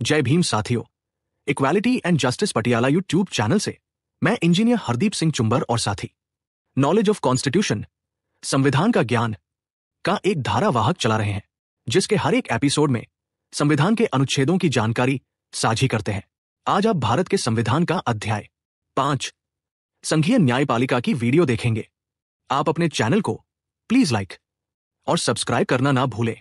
जय भीम साथियों, equality and justice Patiala YouTube channel से मैं इंजीनियर हरदीप सिंह चुंबर और साथी नॉलेज ऑफ कॉन्स्टिट्यूशन, संविधान का ज्ञान का एक धारावाहक चला रहे हैं, जिसके हर एक एपिसोड में संविधान के अनुच्छेदों की जानकारी साझी करते हैं। आज आप भारत के संविधान का अध्याय 5 संघीय न्यायपालिका की वीडियो देखेंगे। आप अपने चैनल को प्लीज लाइक और सब्सक्राइब करना ना भूलें।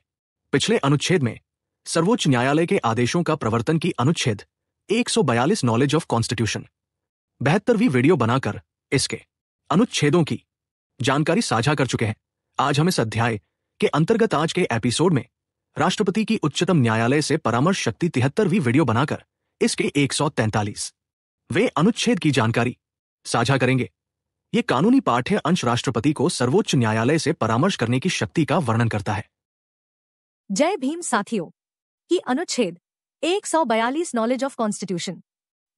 पिछले अनुच्छेद में सर्वोच्च न्यायालय के आदेशों का प्रवर्तन की अनुच्छेद 142 नॉलेज ऑफ कॉन्स्टिट्यूशन 72वीं वीडियो बनाकर इसके अनुच्छेदों की जानकारी साझा कर चुके हैं। आज हम इस अध्याय के अंतर्गत आज के एपिसोड में राष्ट्रपति की उच्चतम न्यायालय से परामर्श शक्ति 73वीं वीडियो बनाकर इसके 143वें अनुच्छेद की जानकारी साझा करेंगे। ये कानूनी पाठ्य अंश राष्ट्रपति को सर्वोच्च न्यायालय से परामर्श करने की शक्ति का वर्णन करता है। जय भीम साथियों की अनुच्छेद 142 नॉलेज ऑफ कॉन्स्टिट्यूशन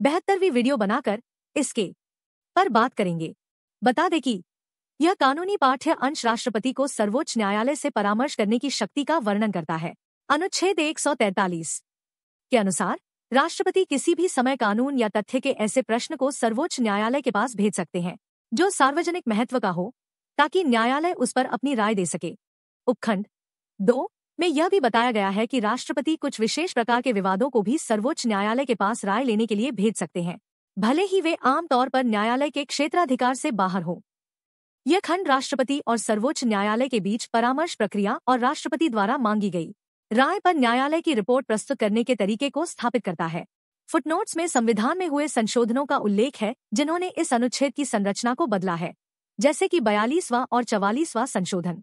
72वीं वीडियो बनाकर इसके पर बात करेंगे। बता दें कि यह कानूनी पाठ्य अंश राष्ट्रपति को सर्वोच्च न्यायालय से परामर्श करने की शक्ति का वर्णन करता है। अनुच्छेद 143 के अनुसार राष्ट्रपति किसी भी समय कानून या तथ्य के ऐसे प्रश्न को सर्वोच्च न्यायालय के पास भेज सकते हैं जो सार्वजनिक महत्व का हो, ताकि न्यायालय उस पर अपनी राय दे सके। उपखंड 2 में यह भी बताया गया है कि राष्ट्रपति कुछ विशेष प्रकार के विवादों को भी सर्वोच्च न्यायालय के पास राय लेने के लिए भेज सकते हैं, भले ही वे आम तौर पर न्यायालय के क्षेत्राधिकार से बाहर हो। यह खंड राष्ट्रपति और सर्वोच्च न्यायालय के बीच परामर्श प्रक्रिया और राष्ट्रपति द्वारा मांगी गई राय पर न्यायालय की रिपोर्ट प्रस्तुत करने के तरीके को स्थापित करता है। फुटनोट्स में संविधान में हुए संशोधनों का उल्लेख है जिन्होंने इस अनुच्छेद की संरचना को बदला है, जैसे कि 42वां और 44वां संशोधन।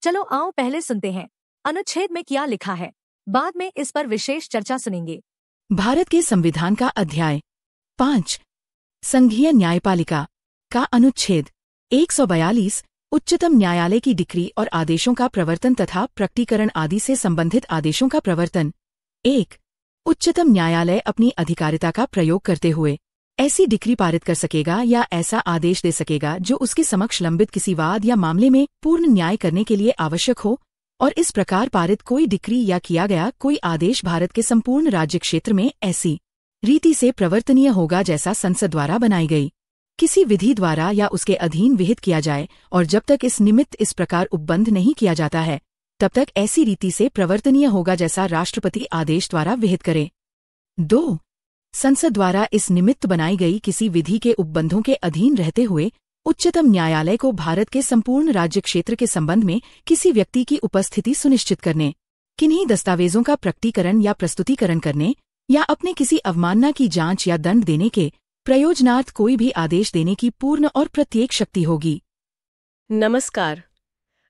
चलो आओ पहले सुनते हैं अनुच्छेद में क्या लिखा है, बाद में इस पर विशेष चर्चा सुनेंगे। भारत के संविधान का अध्याय 5 संघीय न्यायपालिका का अनुच्छेद 142 उच्चतम न्यायालय की डिक्री और आदेशों का प्रवर्तन तथा प्रकटीकरण आदि से संबंधित आदेशों का प्रवर्तन। 1 उच्चतम न्यायालय अपनी अधिकारिता का प्रयोग करते हुए ऐसी डिक्री पारित कर सकेगा या ऐसा आदेश दे सकेगा जो उसके समक्ष लंबित किसी वाद या मामले में पूर्ण न्याय करने के लिए आवश्यक हो, और इस प्रकार पारित कोई डिक्री या किया गया कोई आदेश भारत के संपूर्ण राज्य क्षेत्र में ऐसी रीति से प्रवर्तनीय होगा जैसा संसद द्वारा बनाई गई किसी विधि द्वारा या उसके अधीन विहित किया जाए, और जब तक इस निमित्त इस प्रकार उपबंध नहीं किया जाता है तब तक ऐसी रीति से प्रवर्तनीय होगा जैसा राष्ट्रपति आदेश द्वारा विहित करे। 2 संसद द्वारा इस निमित्त बनाई गई किसी विधि के उपबंधों के अधीन रहते हुए उच्चतम न्यायालय को भारत के संपूर्ण राज्य क्षेत्र के संबंध में किसी व्यक्ति की उपस्थिति सुनिश्चित करने, किन्हीं दस्तावेजों का प्रकटीकरण या प्रस्तुतिकरण करने या अपने किसी अवमानना की जांच या दंड देने के प्रयोजनार्थ कोई भी आदेश देने की पूर्ण और प्रत्येक शक्ति होगी। नमस्कार।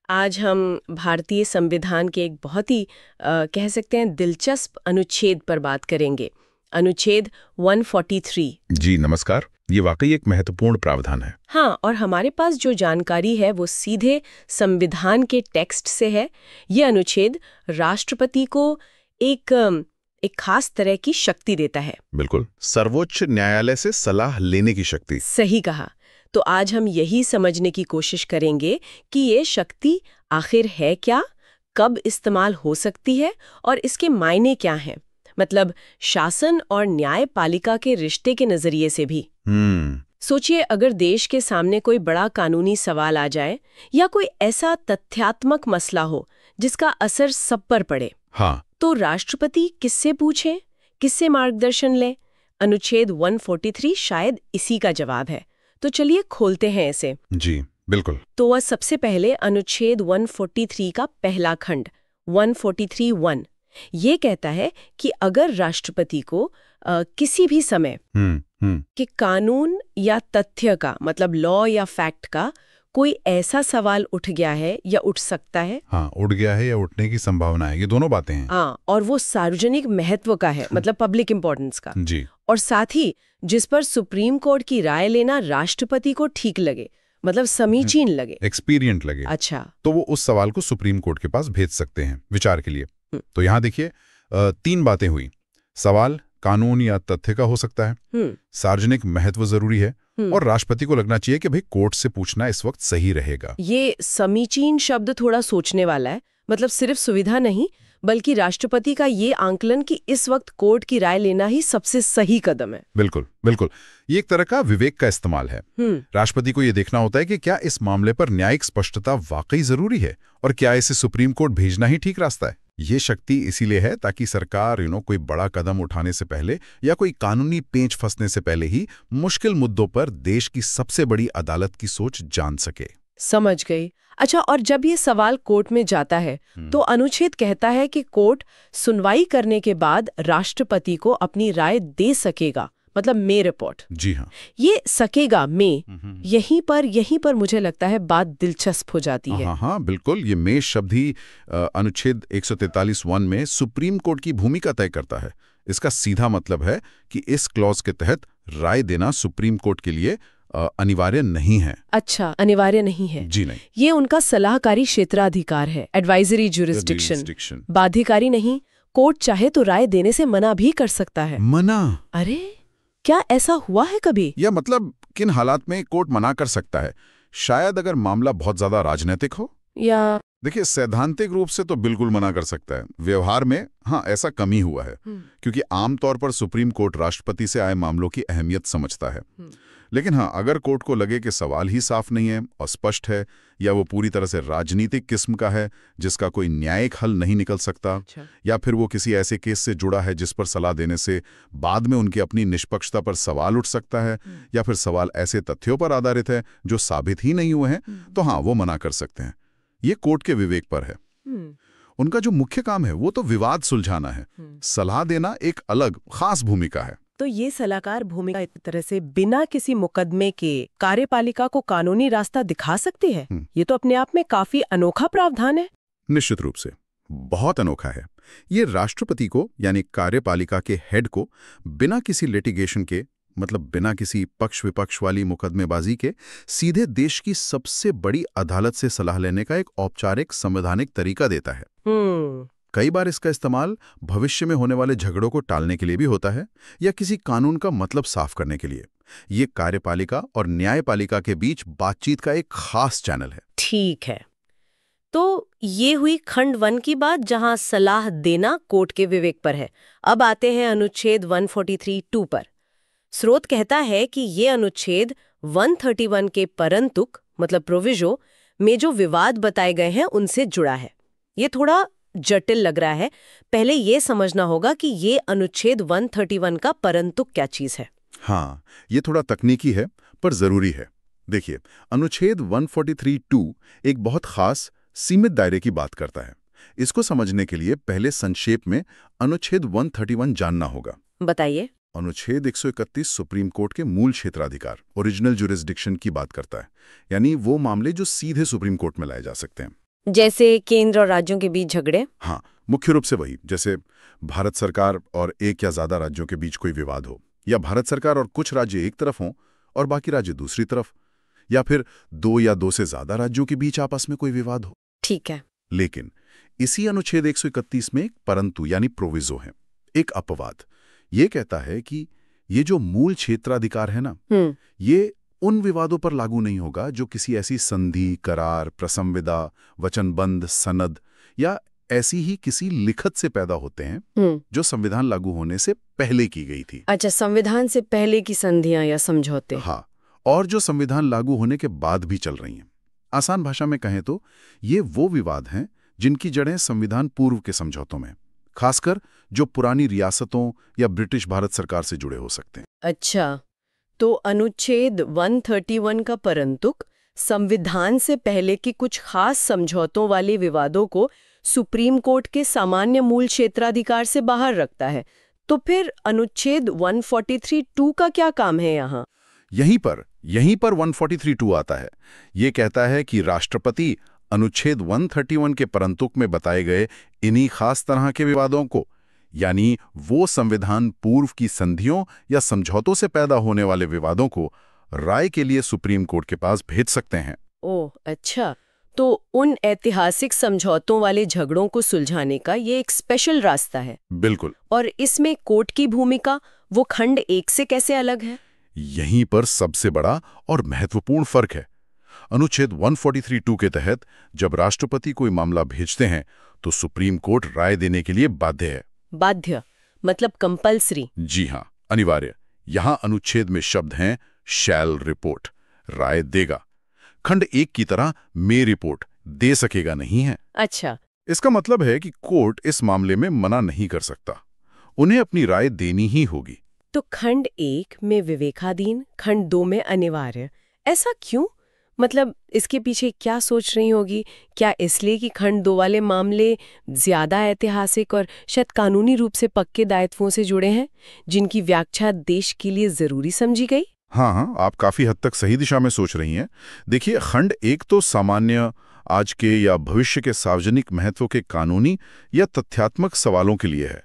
आज हम भारतीय संविधान के एक बहुत ही कह सकते हैं दिलचस्प अनुच्छेद पर बात करेंगे। अनुच्छेद 143। जी नमस्कार। ये वाकई एक महत्वपूर्ण प्रावधान है। हाँ, और हमारे पास जो जानकारी है वो सीधे संविधान के टेक्स्ट से है। ये अनुच्छेद राष्ट्रपति को एक खास तरह की शक्ति देता है। बिल्कुल, सर्वोच्च न्यायालय से सलाह लेने की शक्ति। सही कहा। तो आज हम यही समझने की कोशिश करेंगे कि ये शक्ति आखिर है क्या, कब इस्तेमाल हो सकती है और इसके मायने क्या हैं। मतलब शासन और न्यायपालिका के रिश्ते के नजरिए से भी। सोचिए, अगर देश के सामने कोई बड़ा कानूनी सवाल आ जाए या कोई ऐसा तथ्यात्मक मसला हो जिसका असर सब पर पड़े, हाँ, तो राष्ट्रपति किससे पूछे, किससे मार्गदर्शन ले? अनुच्छेद 143 शायद इसी का जवाब है। तो चलिए खोलते हैं इसे। जी बिल्कुल। तो वह सबसे पहले अनुच्छेद 143 का पहला खंड 143(1) ये कहता है कि अगर राष्ट्रपति को किसी भी समय कि कानून या तथ्य का, मतलब लॉ या फैक्ट का, कोई ऐसा सवाल उठ गया है या उठ सकता है। हाँ, उठ गया है या उठने की संभावना है, ये दोनों बातें हैं। हाँ, और वो सार्वजनिक महत्व का है, मतलब पब्लिक इंपॉर्टेंस का। जी। और साथ ही जिस पर सुप्रीम कोर्ट की राय लेना राष्ट्रपति को ठीक लगे, मतलब समीचीन लगे, एक्सपीरियंट लगे। अच्छा, तो वो उस सवाल को सुप्रीम कोर्ट के पास भेज सकते हैं विचार के लिए। तो यहाँ देखिए 3 बातें हुई। सवाल कानून या तथ्य का हो सकता है, सार्वजनिक महत्व जरूरी है, और राष्ट्रपति को लगना चाहिए कि भाई कोर्ट से पूछना इस वक्त सही रहेगा। ये समीचीन शब्द थोड़ा सोचने वाला है। मतलब सिर्फ सुविधा नहीं बल्कि राष्ट्रपति का ये आंकलन कि इस वक्त कोर्ट की राय लेना ही सबसे सही कदम है। बिल्कुल बिल्कुल, ये एक तरह का विवेक का इस्तेमाल है। राष्ट्रपति को ये देखना होता है कि क्या इस मामले पर न्यायिक स्पष्टता वाकई जरूरी है और क्या इसे सुप्रीम कोर्ट भेजना ही ठीक रास्ता है। ये शक्ति इसीलिए है ताकि सरकार कोई बड़ा कदम उठाने से पहले या कोई कानूनी पेंच फंसने से पहले ही मुश्किल मुद्दों पर देश की सबसे बड़ी अदालत की सोच जान सके। समझ गई। अच्छा, और जब ये सवाल कोर्ट में जाता है तो अनुच्छेद कहता है कि कोर्ट सुनवाई करने के बाद राष्ट्रपति को अपनी राय दे सकेगा, मतलब मे रिपोर्ट। जी हाँ, ये सकेगा मे, यहीं पर मुझे लगता है बात दिलचस्प हो जाती है। हाँ, बिल्कुल। ये मे शब्द ही अनुच्छेद 143(1) में सुप्रीम कोर्ट की भूमिका तय करता है। इसका सीधा मतलब है कि इस क्लॉज के तहत राय देना सुप्रीम कोर्ट के लिए अनिवार्य नहीं है। अच्छा, अनिवार्य नहीं है। जी नहीं। ये उनका सलाहकारी क्षेत्राधिकार है, एडवाइजरी जुरिस्डिक्शन, बाध्यकारी नहीं। कोर्ट चाहे तो राय देने से मना भी कर सकता है। मना? अरे, क्या ऐसा हुआ है कभी? या मतलब किन हालात में कोर्ट मना कर सकता है? शायद अगर मामला बहुत ज्यादा राजनीतिक हो, या देखिए सैद्धांतिक रूप से तो बिल्कुल मना कर सकता है। व्यवहार में हाँ ऐसा कम ही हुआ है, क्योंकि आमतौर पर सुप्रीम कोर्ट राष्ट्रपति से आए मामलों की अहमियत समझता है। लेकिन हाँ, अगर कोर्ट को लगे कि सवाल ही साफ नहीं है, अस्पष्ट है, या वो पूरी तरह से राजनीतिक किस्म का है जिसका कोई न्यायिक हल नहीं निकल सकता, या फिर वो किसी ऐसे केस से जुड़ा है जिस पर सलाह देने से बाद में उनकी अपनी निष्पक्षता पर सवाल उठ सकता है, या फिर सवाल ऐसे तथ्यों पर आधारित है जो साबित ही नहीं हुए हैं, तो हाँ वो मना कर सकते हैं। ये कोर्ट के विवेक पर है। उनका जो मुख्य काम है वो तो विवाद सुलझाना है। सलाह देना एक अलग खास भूमिका है। तो ये सलाहकार भूमिका एक तरह से बिना किसी मुकदमे के कार्यपालिका को कानूनी रास्ता दिखा सकती है। ये तो अपने आप में काफी अनोखा प्रावधान है। निश्चित रूप से बहुत अनोखा है। ये राष्ट्रपति को यानी कार्यपालिका के हेड को बिना किसी लिटिगेशन के, मतलब बिना किसी पक्ष विपक्ष वाली मुकदमेबाजी के, सीधे देश की सबसे बड़ी अदालत से सलाह लेने का एक औपचारिक संवैधानिक तरीका देता है। कई बार इसका इस्तेमाल भविष्य में होने वाले झगड़ों को टालने के लिए भी होता है, या किसी कानून का मतलब साफ करने के लिए। ये कार्यपालिका और न्यायपालिका के बीच बातचीत का एक खास चैनल है। ठीक है, तो ये हुई खंड 1 की बात, जहां सलाह देना कोर्ट के विवेक पर है। अब आते हैं अनुच्छेद 143(2) पर। स्रोत कहता है कि ये अनुच्छेद 131 के परंतुक, मतलब प्रोविजो में जो विवाद बताए गए हैं उनसे जुड़ा है। ये थोड़ा जटिल लग रहा है। पहले ये समझना होगा कि ये अनुच्छेद 131 का परंतुक क्या चीज है। हाँ, ये थोड़ा तकनीकी है पर जरूरी है। देखिए, अनुच्छेद 143(2) एक बहुत खास सीमित दायरे की बात करता है। इसको समझने के लिए पहले संक्षेप में अनुच्छेद 131 जानना होगा। बताइए। अनुच्छेद 131 सुप्रीम कोर्ट के मूल क्षेत्राधिकार, ओरिजिनल जुरिस्डिक्शन की बात करता है, यानी वो मामले जो सीधे सुप्रीम कोर्ट में लाए जा सकते हैं। जैसे केंद्र और राज्यों के बीच झगड़े। हाँ, मुख्य रूप से वही। जैसे भारत सरकार और एक या ज्यादा राज्यों के बीच कोई विवाद हो, या भारत सरकार और कुछ राज्य एक तरफ हों और बाकी राज्य दूसरी तरफ, या फिर 2 या 2 से ज्यादा राज्यों के बीच आपस में कोई विवाद हो। ठीक है। लेकिन इसी अनुच्छेद 131 में एक परंतु यानी प्रोविजो है, एक अपवाद। ये कहता है कि ये जो मूल क्षेत्राधिकार है ना, ये उन विवादों पर लागू नहीं होगा जो किसी ऐसी संधि, करार, प्रसंविदा, वचनबंध, सनद या ऐसी ही किसी लिखत से पैदा होते हैं जो संविधान लागू होने से पहले की गई थी। अच्छा, संविधान से पहले की संधियां या समझौते। हाँ, और जो संविधान लागू होने के बाद भी चल रही हैं। आसान भाषा में कहें तो ये वो विवाद हैं जिनकी जड़ें संविधान पूर्व के समझौतों में, खासकर जो पुरानी रियासतों या ब्रिटिश भारत सरकार से जुड़े हो सकते हैं। अच्छा, तो अनुच्छेद 131 का परंतुक संविधान से पहले की कुछ खास समझौतों वाले विवादों को सुप्रीम कोर्ट के सामान्य मूल क्षेत्राधिकार से बाहर रखता है। तो फिर अनुच्छेद 143(2) का क्या काम है यहाँ? यहीं पर 143(2) आता है। ये कहता है कि राष्ट्रपति अनुच्छेद 131 के परंतुक में बताए गए इन्हीं खास तरह के विवादों को, यानी वो संविधान पूर्व की संधियों या समझौतों से पैदा होने वाले विवादों को राय के लिए सुप्रीम कोर्ट के पास भेज सकते हैं। ओह अच्छा, तो उन ऐतिहासिक समझौतों वाले झगड़ों को सुलझाने का ये एक स्पेशल रास्ता है। बिल्कुल। और इसमें कोर्ट की भूमिका वो खंड 1 से कैसे अलग है? यहीं पर सबसे बड़ा और महत्वपूर्ण फर्क है। अनुच्छेद 143(2) के तहत जब राष्ट्रपति कोई मामला भेजते हैं तो सुप्रीम कोर्ट राय देने के लिए बाध्य है। बाध्य मतलब कंपल्सरी? जी हाँ, अनिवार्य। यहाँ अनुच्छेद में शब्द हैं शैल रिपोर्ट, राय देगा। खंड 1 की तरह मे रिपोर्ट, दे सकेगा नहीं है। अच्छा। इसका मतलब है कि कोर्ट इस मामले में मना नहीं कर सकता, उन्हें अपनी राय देनी ही होगी। तो खंड 1 में विवेकाधीन, खंड 2 में अनिवार्य, ऐसा क्यों? मतलब इसके पीछे क्या सोच रही होगी? क्या इसलिए कि खंड 2 वाले मामले ज्यादा ऐतिहासिक और शायद कानूनी रूप से पक्के दायित्वों से जुड़े हैं, जिनकी व्याख्या देश के लिए जरूरी समझी गई? हाँ, आप काफी हद तक सही दिशा में सोच रही हैं। देखिए, खंड 1 तो सामान्य, आज के या भविष्य के सार्वजनिक महत्व के कानूनी या तथ्यात्मक सवालों के लिए है।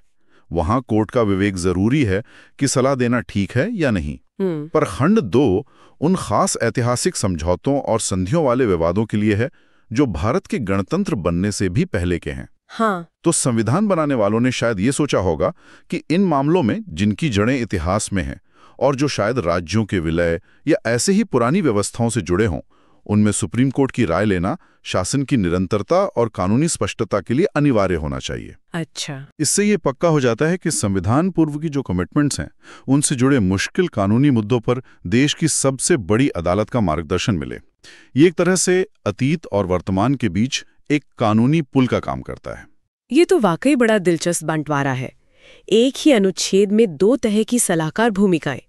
वहां कोर्ट का विवेक जरूरी है कि सलाह देना ठीक है या नहीं। पर खंड 2 उन खास ऐतिहासिक समझौतों और संधियों वाले विवादों के लिए है जो भारत के गणतंत्र बनने से भी पहले के हैं। हाँ। तो संविधान बनाने वालों ने शायद ये सोचा होगा कि इन मामलों में जिनकी जड़ें इतिहास में हैं और जो शायद राज्यों के विलय या ऐसे ही पुरानी व्यवस्थाओं से जुड़े हों, उनमें सुप्रीम कोर्ट की राय लेना शासन की निरंतरता और कानूनी स्पष्टता के लिए अनिवार्य होना चाहिए। अच्छा। इससे ये पक्का हो जाता है कि संविधान पूर्व की जो कमिटमेंट्स हैं, उनसे जुड़े मुश्किल कानूनी मुद्दों पर देश की सबसे बड़ी अदालत का मार्गदर्शन मिले। ये एक तरह से अतीत और वर्तमान के बीच एक कानूनी पुल का काम करता है। ये तो वाकई बड़ा दिलचस्प बंटवारा है। एक ही अनुच्छेद में 2 तरह की सलाहकार भूमिकाएं,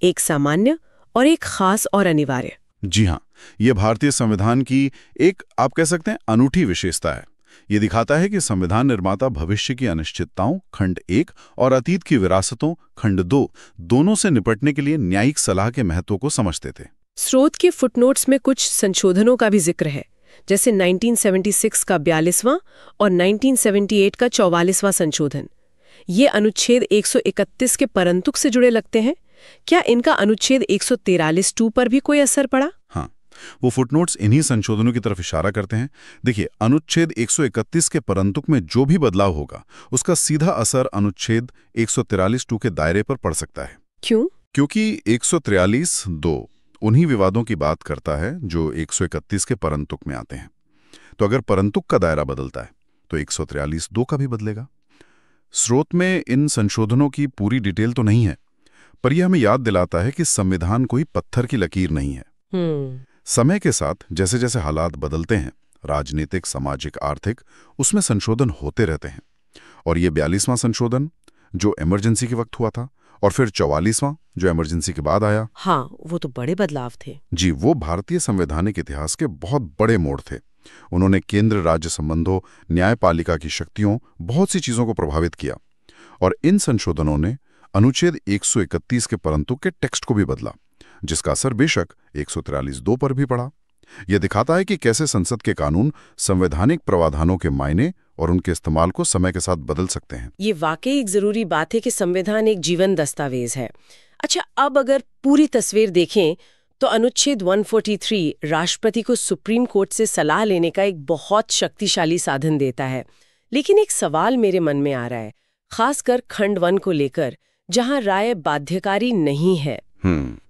एक सामान्य और एक खास और अनिवार्य। जी हाँ, ये भारतीय संविधान की एक, आप कह सकते हैं, अनूठी विशेषता है। ये दिखाता है कि संविधान निर्माता भविष्य की अनिश्चितताओं खंड 1 और अतीत की विरासतों खंड 2 दोनों से निपटने के लिए न्यायिक सलाह के महत्व को समझते थे। स्रोत के फुटनोट्स में कुछ संशोधनों का भी जिक्र है, जैसे 1976 का 42वां और 1978 का 44वां संशोधन। ये अनुच्छेद 131 के परंतुक से जुड़े लगते हैं। क्या इनका अनुच्छेद 143(2) पर भी कोई असर पड़ा? हाँ, वो फुटनोट्स इन्हीं संशोधनों की तरफ इशारा करते हैं। देखिए, अनुच्छेद 131 के परंतुक में जो भी बदलाव होगा, उसका सीधा असर अनुच्छेद 143(2) के दायरे पर पड़ सकता है। क्यों? क्योंकि 143(2) उन्हीं विवादों की बात करता है जो 131 के परंतुक में आते हैं। तो अगर परंतुक का दायरा बदलता है, तो 143(2) का भी बदलेगा। स्रोत में इन संशोधनों की पूरी डिटेल तो नहीं है, पर यह हमें याद दिलाता है कि संविधान कोई पत्थर की लकीर नहीं है। समय के साथ जैसे जैसे हालात बदलते हैं, राजनीतिक, सामाजिक, आर्थिक, उसमें संशोधन होते रहते हैं। और ये 42वां संशोधन जो इमरजेंसी के वक्त हुआ था, और फिर 44वां जो इमरजेंसी के बाद आया, हाँ, वो तो बड़े बदलाव थे। जी, वो भारतीय संवैधानिक इतिहास के बहुत बड़े मोड़ थे। उन्होंने केंद्र राज्य संबंधों, न्यायपालिका की शक्तियों, बहुत सी चीजों को प्रभावित किया। और इन संशोधनों ने अनुच्छेद 131 के परंतुक के टेक्स्ट को भी बदला, जिसका असर बेशक 143(2) पर भी पड़ा। यह दिखाता है कि कैसे संसद के कानून संवैधानिक प्रावधानों के मायने और उनके इस्तेमाल को समय के साथ बदल सकते हैं। ये वाकई एक जरूरी बात है कि संविधान एक जीवन दस्तावेज है। अच्छा, अब अगर पूरी तस्वीर देखें तो अनुच्छेद 143 राष्ट्रपति को सुप्रीम कोर्ट से सलाह लेने का एक बहुत शक्तिशाली साधन देता है। लेकिन एक सवाल मेरे मन में आ रहा है, खासकर खंड 1 को लेकर, जहां राय बाध्यकारी नहीं है।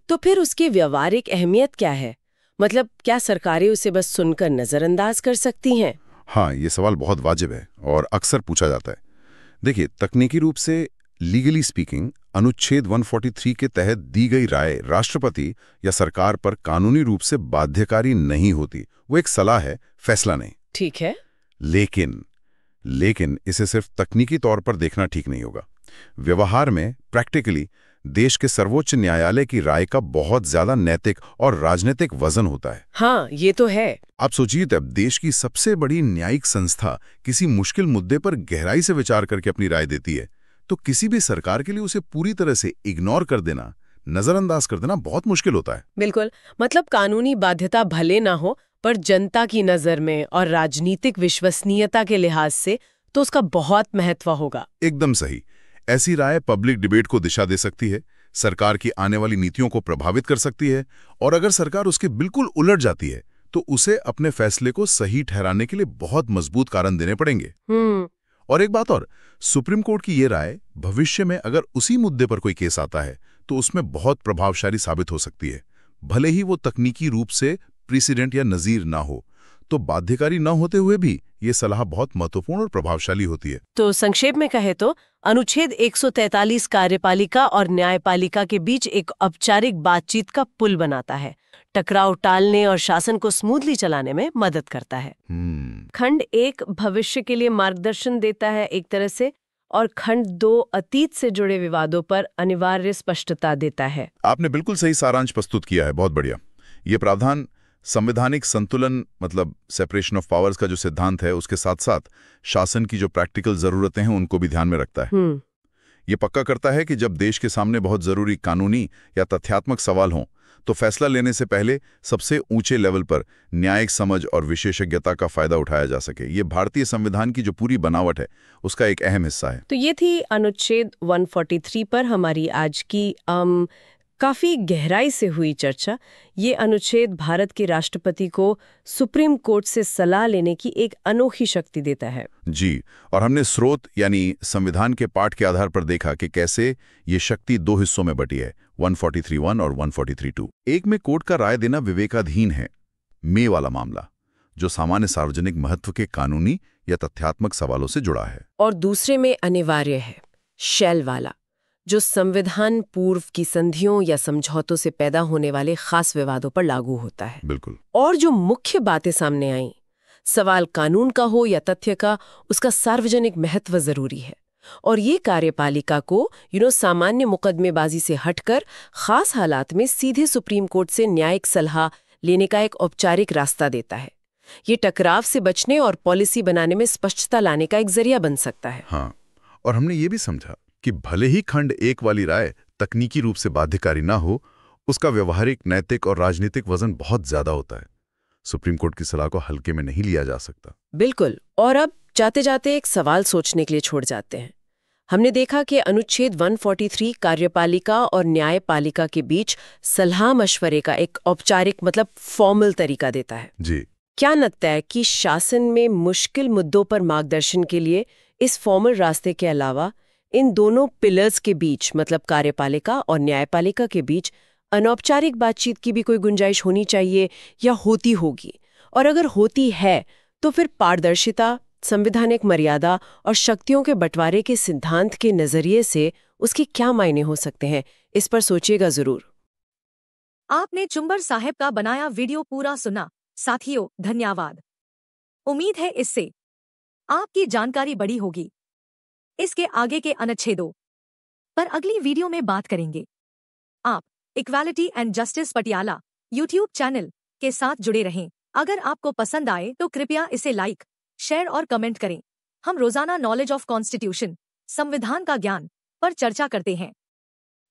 तो फिर उसकी व्यावहारिक अहमियत क्या है? मतलब क्या सरकारें उसे बस सुनकर नजरअंदाज कर सकती हैं? हाँ, ये सवाल बहुत वाजिब है और अक्सर पूछा जाता है। देखिए, तकनीकी रूप से, लीगली स्पीकिंग, अनुच्छेद 143 के तहत दी गई राय राष्ट्रपति या सरकार पर कानूनी रूप से बाध्यकारी नहीं होती। वो एक सलाह है, फैसला नहीं। ठीक है। लेकिन इसे सिर्फ तकनीकी तौर पर देखना ठीक नहीं होगा। व्यवहार में, प्रैक्टिकली, देश के सर्वोच्च न्यायालय की राय का बहुत ज्यादा नैतिक और राजनीतिक वजन होता है। हाँ, ये तो है। आप सोचिए, तब देश की सबसे बड़ी न्यायिक संस्था किसी मुश्किल मुद्दे पर गहराई से विचार करके अपनी राय देती है, तो किसी भी सरकार के लिए उसे पूरी तरह से इग्नोर कर देना, नजरअंदाज कर देना बहुत मुश्किल होता है। बिल्कुल। मतलब कानूनी बाध्यता भले ना हो, पर जनता की नजर में और राजनीतिक विश्वसनीयता के लिहाज से तो उसका बहुत महत्व होगा। एकदम सही। ऐसी राय पब्लिक डिबेट को दिशा दे सकती है, सरकार की आने वाली नीतियों को प्रभावित कर सकती है, और अगर सरकार उसके बिल्कुल उलट जाती है तो उसे अपने फैसले को सही ठहराने के लिए बहुत मजबूत कारण देने पड़ेंगे। और एक बात और, सुप्रीम कोर्ट की ये राय भविष्य में अगर उसी मुद्दे पर कोई केस आता है तो उसमें बहुत प्रभावशाली साबित हो सकती है, भले ही वो तकनीकी रूप से प्रेसिडेंट या नजीर ना हो। तो बाध्यकारी न होते हुए भी ये सलाह बहुत महत्वपूर्ण और प्रभावशाली होती है। तो संक्षेप में कहे तो अनुच्छेद 143 कार्यपालिका और न्यायपालिका के बीच एक औपचारिक बातचीत का पुल बनाता है, टकराव टालने और शासन को स्मूथली चलाने में मदद करता है। खंड 1 भविष्य के लिए मार्गदर्शन देता है एक तरह से, और खंड 2 अतीत से जुड़े विवादों पर अनिवार्य स्पष्टता देता है। आपने बिल्कुल सही सारांश प्रस्तुत किया है, बहुत बढ़िया। ये प्रावधान संवैधानिक संतुलन मतलब सेपरेशन ऑफ पावर्स का जो सिद्धांत है उसके साथ साथ शासन की जो प्रैक्टिकल जरूरतें हैं उनको भी ध्यान में रखता है। ये पक्का करता है कि जब देश के सामने बहुत जरूरी कानूनी या तथ्यात्मक सवाल हों तो फैसला लेने से पहले सबसे ऊंचे लेवल पर न्यायिक समझ और विशेषज्ञता का फायदा उठाया जा सके। ये भारतीय संविधान की जो पूरी बनावट है उसका एक अहम हिस्सा है। तो ये थी अनुच्छेद 143 पर हमारी आज की काफी गहराई से हुई चर्चा। ये अनुच्छेद भारत के राष्ट्रपति को सुप्रीम कोर्ट से सलाह लेने की एक अनोखी शक्ति देता है। जी, और हमने स्रोत यानी संविधान के पाठ के आधार पर देखा कि कैसे ये शक्ति 2 हिस्सों में बटी है, 143(1) और 143(2). एक में कोर्ट का राय देना विवेकाधीन है, मे वाला मामला, जो सामान्य सार्वजनिक महत्व के कानूनी या तथ्यात्मक सवालों से जुड़ा है, और दूसरे में अनिवार्य है, शैल वाला, जो संविधान पूर्व की संधियों या समझौतों से पैदा होने वाले खास विवादों पर लागू होता है। बिल्कुल। और जो मुख्य बातें सामने आईं, सवाल कानून का हो या तथ्य का, उसका सार्वजनिक महत्व जरूरी है। और ये कार्यपालिका को सामान्य मुकदमेबाजी से हटकर खास हालात में सीधे सुप्रीम कोर्ट से न्यायिक सलाह लेने का एक औपचारिक रास्ता देता है। ये टकराव से बचने और पॉलिसी बनाने में स्पष्टता लाने का एक जरिया बन सकता है। हाँ, और हमने ये भी समझा कि भले ही खंड 1 वाली राय तकनीकी रूप से बाध्यकारी ना हो, उसका व्यवहारिक, नैतिक और राजनीतिक वजन बहुत ज्यादा होता है। सुप्रीम कोर्ट की सलाह को हल्के में नहीं लिया जा सकता। बिल्कुल। और अब जाते जाते एक सवाल सोचने के लिए छोड़ जाते हैं। हमने देखा कि अनुच्छेद 143 कार्यपालिका और न्यायपालिका के बीच सलाह मशवरे का एक औपचारिक मतलब फॉर्मल तरीका देता है। जी। क्या लगता है कि शासन में मुश्किल मुद्दों पर मार्गदर्शन के लिए इस फॉर्मल रास्ते के अलावा इन दोनों पिलर्स के बीच मतलब कार्यपालिका और न्यायपालिका के बीच अनौपचारिक बातचीत की भी कोई गुंजाइश होनी चाहिए या होती होगी? और अगर होती है तो फिर पारदर्शिता, संवैधानिक मर्यादा और शक्तियों के बंटवारे के सिद्धांत के नजरिए से उसके क्या मायने हो सकते हैं? इस पर सोचिएगा जरूर। आपने चुंबर साहब का बनाया वीडियो पूरा सुना। साथियों, धन्यवाद। उम्मीद है इससे आपकी जानकारी बढ़ी होगी। इसके आगे के अनुच्छेदों पर अगली वीडियो में बात करेंगे। आप equality and justice Patiala YouTube channel के साथ जुड़े रहें। अगर आपको पसंद आए तो कृपया इसे लाइक, शेयर और कमेंट करें। हम रोजाना नॉलेज ऑफ कॉन्स्टिट्यूशन, संविधान का ज्ञान पर चर्चा करते हैं।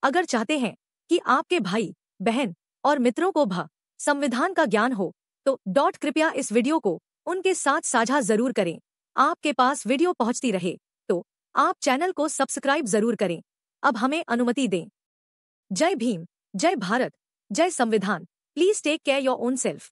अगर चाहते हैं कि आपके भाई, बहन और मित्रों को भी संविधान का ज्ञान हो तो कृपया इस वीडियो को उनके साथ साझा जरूर करें। आपके पास वीडियो पहुंचती रहे तो आप चैनल को सब्सक्राइब जरूर करें। अब हमें अनुमति दें। जय भीम, जय भारत, जय संविधान। Please take care your own self.